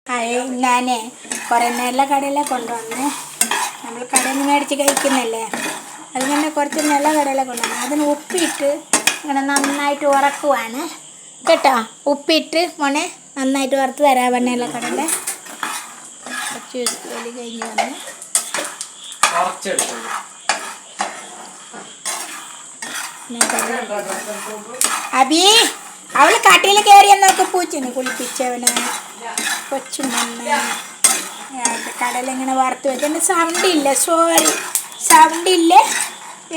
ഞാനേ കുറേ നിലക്കടല കൊണ്ടുവന്ന് നമ്മൾ കടയിൽ നിന്ന് മേടിച്ച് കഴിക്കുന്നല്ലേ, അത് തന്നെ കുറച്ച് നിലക്കടല കൊണ്ടുവന്ന് അതിന് ഉപ്പിട്ട് ഇങ്ങനെ നന്നായിട്ട് ഉറക്കുവാണ് കേട്ടോ. ഉപ്പിട്ട് മോനെ നന്നായിട്ട് വറുത്ത് തരാൻ നിലക്കടല കുറച്ച് വലി കഴിഞ്ഞ് വന്ന് അബി അവള് കട്ടിയിൽ കയറിയെന്നൊക്കെ പൂച്ചിന് കുളിപ്പിച്ചവനെ കൊച്ചു മണ്ണ കടലിങ്ങനെ വറുത്ത് വെച്ചിട്ട് സൗണ്ടില്ല. സൗണ്ടില്ലേ,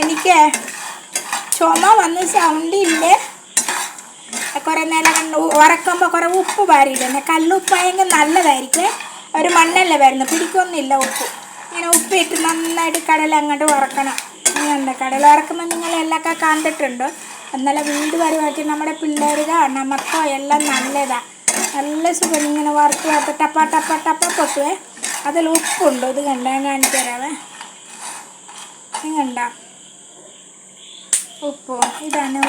എനിക്ക് ചുമ വന്ന് സൗണ്ടില്ലേ. കുറേ നേരം ഉറക്കുമ്പോൾ കുറേ ഉപ്പ് പാറിയിടുന്നെ, കല്ലുപ്പായെങ്കിൽ നല്ലതായിരിക്കും. ഒരു മണ്ണല്ലേ വരുന്നത്, പിടിക്കൊന്നുമില്ല ഉപ്പ്. ഇങ്ങനെ ഉപ്പിട്ട് നന്നായിട്ട് കടല അങ്ങോട്ട് ഉറക്കണം. ഇങ്ങനെ കടല ഉറക്കുമ്പോൾ നിങ്ങളെല്ലാം കണ്ടിട്ടുണ്ടോ? എന്നാലും വീട് വരുവാക്കി നമ്മുടെ പിള്ളേരുക നമുക്കോ എല്ലാം നല്ലതാണ്. നല്ല സുഖം ഇങ്ങനെ വറുത്ത് ടപ്പ ടപ്പ ടപ്പ പൊട്ടുവേ. അതിൽ ഉപ്പുണ്ട്, ഇത് കണ്ട ഞാൻ കാണിച്ചു തരാവേ. കണ്ട ഉപ്പ്, ഇതാണ്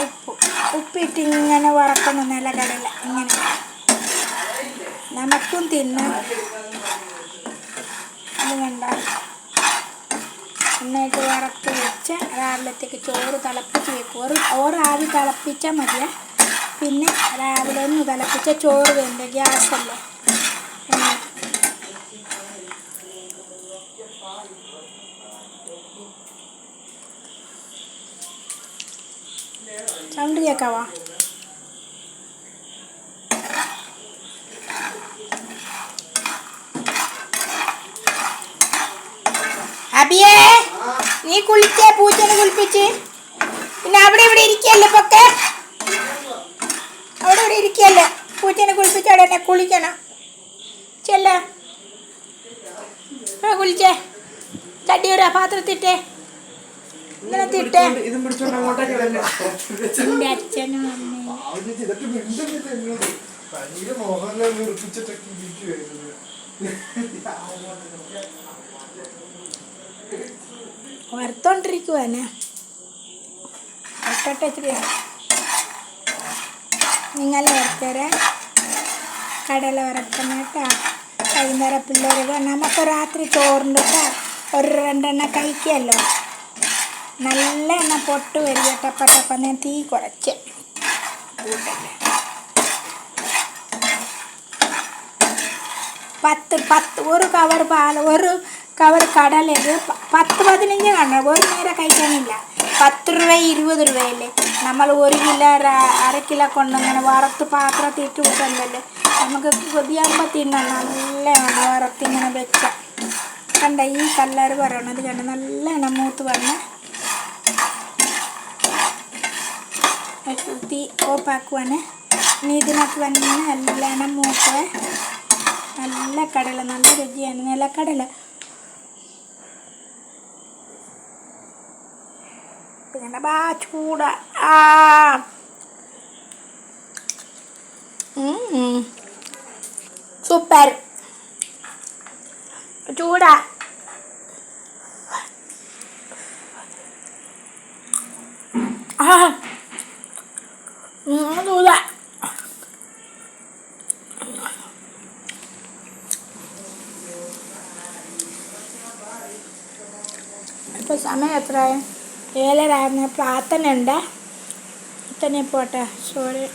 ഉപ്പിട്ട് ഇങ്ങനെ വറക്കുന്ന നിലക്കടല. ഇങ്ങനെ നമുക്കും തിന്നാം. ഇത് കണ്ട നന്നായിട്ട് വറുത്ത് വെച്ച് രാവിലത്തേക്ക് ചോറ് തിളപ്പിച്ച് വെക്കും. ആവി തിളപ്പിച്ചാൽ മതിയേ. പിന്നെ രാവിലെ ഒന്ന് തിളപ്പിച്ച ചോറ് വേണ്ട, ഗ്യാസല്ലേ. സൗണ്ട് കേൾക്കാവാ? അബിയേ നീ കുളിച്ചേ? പൂച്ചനെ കുളിപ്പിച്ച് പിന്നെ അവിടെ ഇവിടെ ഇരിക്കല്ലേ, പൊക്കെ അവിടെ ഇവിടെ ഇരിക്കല്ലേ. പൂച്ചനെ കുളിപ്പിച്ചവിടെ എന്നെ കുളിക്കണം. ചെല്ല കുളിച്ചേ. ചട്ടിയൊരാ പാത്രത്തിട്ടേ, ഇങ്ങനെ തിട്ടേ. എൻ്റെ അച്ഛനും വറുത്തോണ്ടിരിക്കുവാനെ. വറുത്തോട്ടെ ഇച്ചിരി. നിങ്ങളെ വറുത്തേരെ കടല വറുക്കണം കേട്ടോ. വൈകുന്നേരം പിള്ളേർക്ക് നമുക്ക് രാത്രി ചോറിൻ്റെ ഒരു 2 എണ്ണ കഴിക്കുമല്ലോ. നല്ല എണ്ണ പൊട്ട് വരിക ടപ്പ ടപ്പ. ഞാൻ തീ കുറച്ച് കൂട്ടല്ലേ. 10 ഒരു കവർ പാൽ, ഒരു കവർ കടലത് 10-15 കാണണം. ഒരു നേരം കഴിക്കാനില്ല. 10 രൂപ 20 രൂപയല്ലേ. നമ്മൾ 1 കിലോ 1/2 കിലോ കൊണ്ടങ്ങനെ വറുത്ത് പാത്രത്തിൽ ഇട്ട് വിട്ടല്ലേ. നമുക്ക് കൊതിയാകുമ്പോൾ തിന്നാം. നല്ല വറുത്തിങ്ങനെ വെച്ച കണ്ട ഈ കല്ലർ പറയണത് കണ്ട നല്ല എണ്ണം മൂത്ത് വന്ന് തീ ഓഫാക്കുവാണ്. ഇനി ഇതിനകത്ത് തന്നെ നല്ല എണ്ണം മൂത്ത് നല്ല കടല, നല്ല രുചിയാണ് നിലക്കടല. പിന്നെ ചൂട സൂപ്പർ ചൂട. ചൂട ഇപ്പോൾ സമയം എത്രയായി? 7:30. പ്രാർത്ഥന ഉണ്ട്. തന്നെ പോട്ടെ, സോറി.